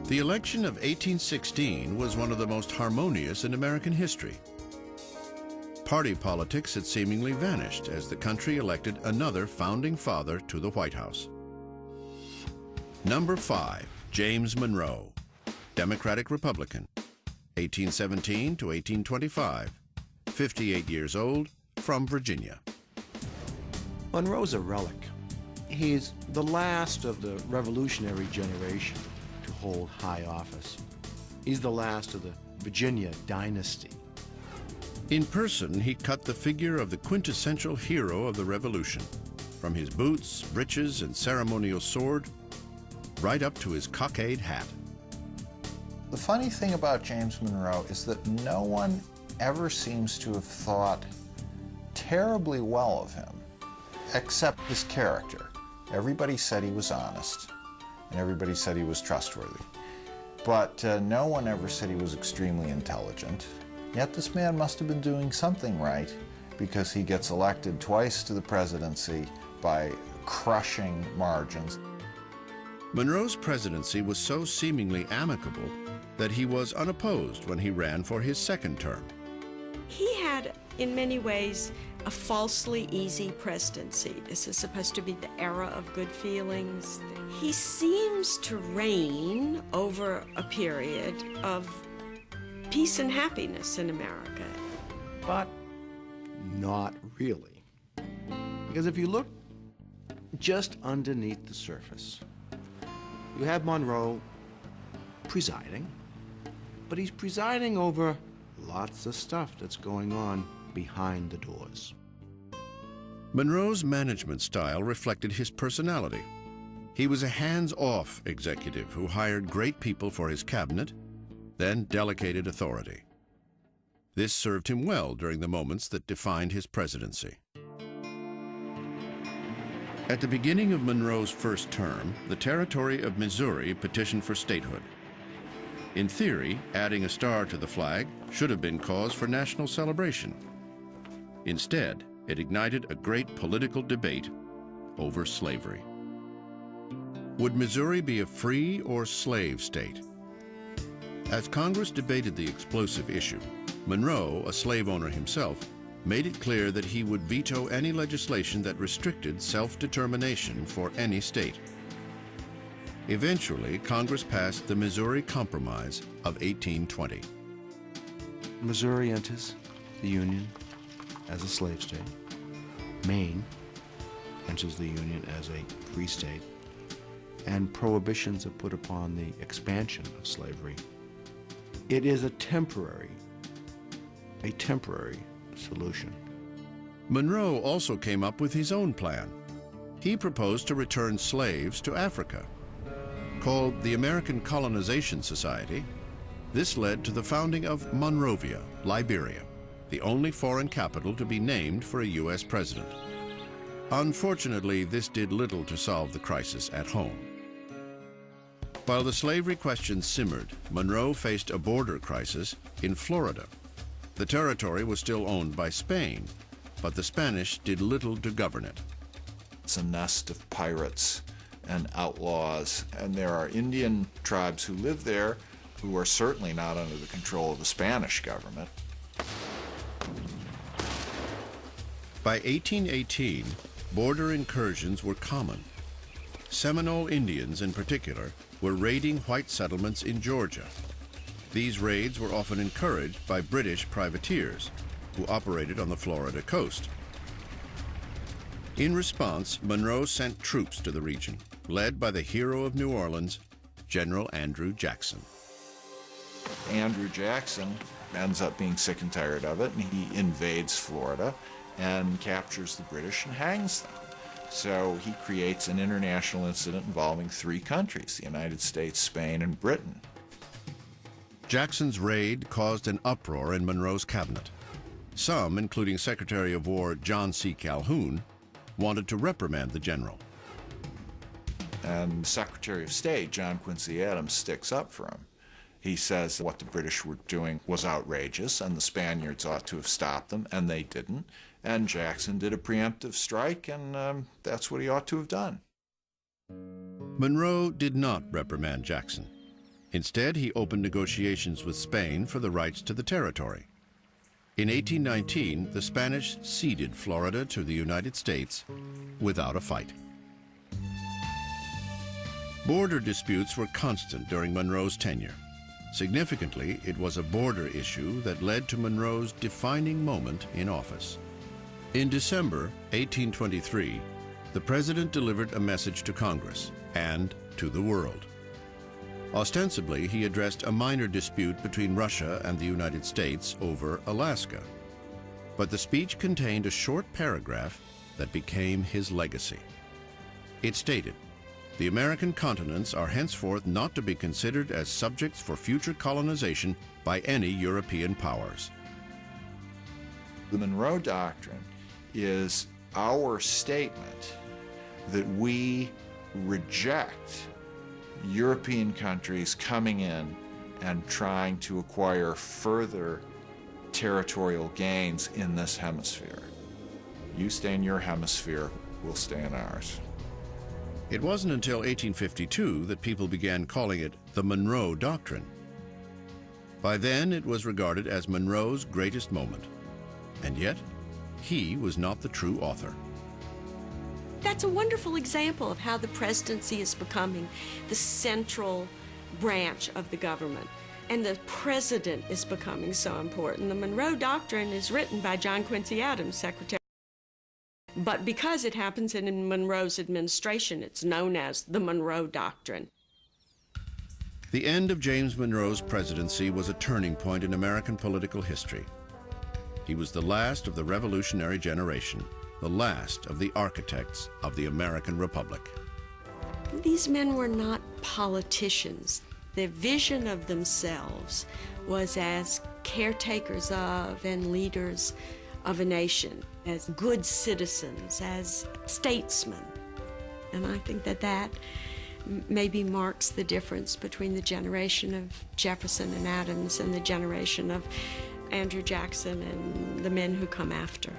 The election of 1816 was one of the most harmonious in American history. Party politics had seemingly vanished as the country elected another founding father to the White House. Number 5, James Monroe, Democratic Republican, 1817 to 1825, 58 years old, from Virginia. Monroe's a relic. He's the last of the revolutionary generation to hold high office. He's the last of the Virginia dynasty. In person, he cut the figure of the quintessential hero of the Revolution, from his boots, breeches, and ceremonial sword, right up to his cockade hat. The funny thing about James Monroe is that no one ever seems to have thought terribly well of him, except his character. Everybody said he was honest, and everybody said he was trustworthy. But no one ever said he was extremely intelligent. Yet this man must have been doing something right, because he gets elected twice to the presidency by crushing margins. Monroe's presidency was so seemingly amicable that he was unopposed when he ran for his second term. He had, in many ways, a falsely easy presidency. This is supposed to be the era of good feelings. He seems to reign over a period of peace and happiness in America. But not really. Because if you look just underneath the surface, you have Monroe presiding, but he's presiding over lots of stuff that's going on behind the doors. Monroe's management style reflected his personality. He was a hands-off executive who hired great people for his cabinet, then delegated authority. This served him well during the moments that defined his presidency. At the beginning of Monroe's first term, the territory of Missouri petitioned for statehood. In theory, adding a star to the flag should have been cause for national celebration. Instead, it ignited a great political debate over slavery. Would Missouri be a free or slave state? As Congress debated the explosive issue, Monroe, a slave owner himself, made it clear that he would veto any legislation that restricted self-determination for any state. Eventually, Congress passed the Missouri Compromise of 1820. Missouri enters the Union as a slave state. Maine enters the Union as a free state. And prohibitions are put upon the expansion of slavery. It is a temporary solution. Monroe also came up with his own plan. He proposed to return slaves to Africa. Called the American Colonization Society, this led to the founding of Monrovia, Liberia, the only foreign capital to be named for a U.S. president. Unfortunately, this did little to solve the crisis at home. While the slavery question simmered, Monroe faced a border crisis in Florida. The territory was still owned by Spain, but the Spanish did little to govern it. It's a nest of pirates and outlaws, and there are Indian tribes who live there who are certainly not under the control of the Spanish government. By 1818, border incursions were common. Seminole Indians, in particular, were raiding white settlements in Georgia. These raids were often encouraged by British privateers who operated on the Florida coast. In response, Monroe sent troops to the region, led by the hero of New Orleans, General Andrew Jackson. Andrew Jackson ends up being sick and tired of it, and he invades Florida and captures the British and hangs them. So he creates an international incident involving 3 countries, the United States, Spain, and Britain. Jackson's raid caused an uproar in Monroe's cabinet. Some, including Secretary of War John C. Calhoun, wanted to reprimand the general. And Secretary of State John Quincy Adams sticks up for him. He says what the British were doing was outrageous and the Spaniards ought to have stopped them, and they didn't. And Jackson did a preemptive strike, and that's what he ought to have done. Monroe did not reprimand Jackson. Instead, he opened negotiations with Spain for the rights to the territory. In 1819, the Spanish ceded Florida to the United States without a fight. Border disputes were constant during Monroe's tenure. Significantly, it was a border issue that led to Monroe's defining moment in office. In December 1823, the president delivered a message to Congress and to the world. Ostensibly, he addressed a minor dispute between Russia and the United States over Alaska. But the speech contained a short paragraph that became his legacy. It stated, "The American continents are henceforth not to be considered as subjects for future colonization by any European powers." The Monroe Doctrine is our statement that we reject European countries coming in and trying to acquire further territorial gains in this hemisphere. You stay in your hemisphere, we'll stay in ours. It wasn't until 1852 that people began calling it the Monroe Doctrine. By then, it was regarded as Monroe's greatest moment. And yet, he was not the true author. That's a wonderful example of how the presidency is becoming the central branch of the government. And the president is becoming so important. The Monroe Doctrine is written by John Quincy Adams, Secretary. But because it happens in Monroe's administration, it's known as the Monroe Doctrine. The end of James Monroe's presidency was a turning point in American political history. He was the last of the revolutionary generation, the last of the architects of the American Republic. These men were not politicians. Their vision of themselves was as caretakers of and leaders of a nation, as good citizens, as statesmen. And I think that maybe marks the difference between the generation of Jefferson and Adams and the generation of Andrew Jackson and the men who come after.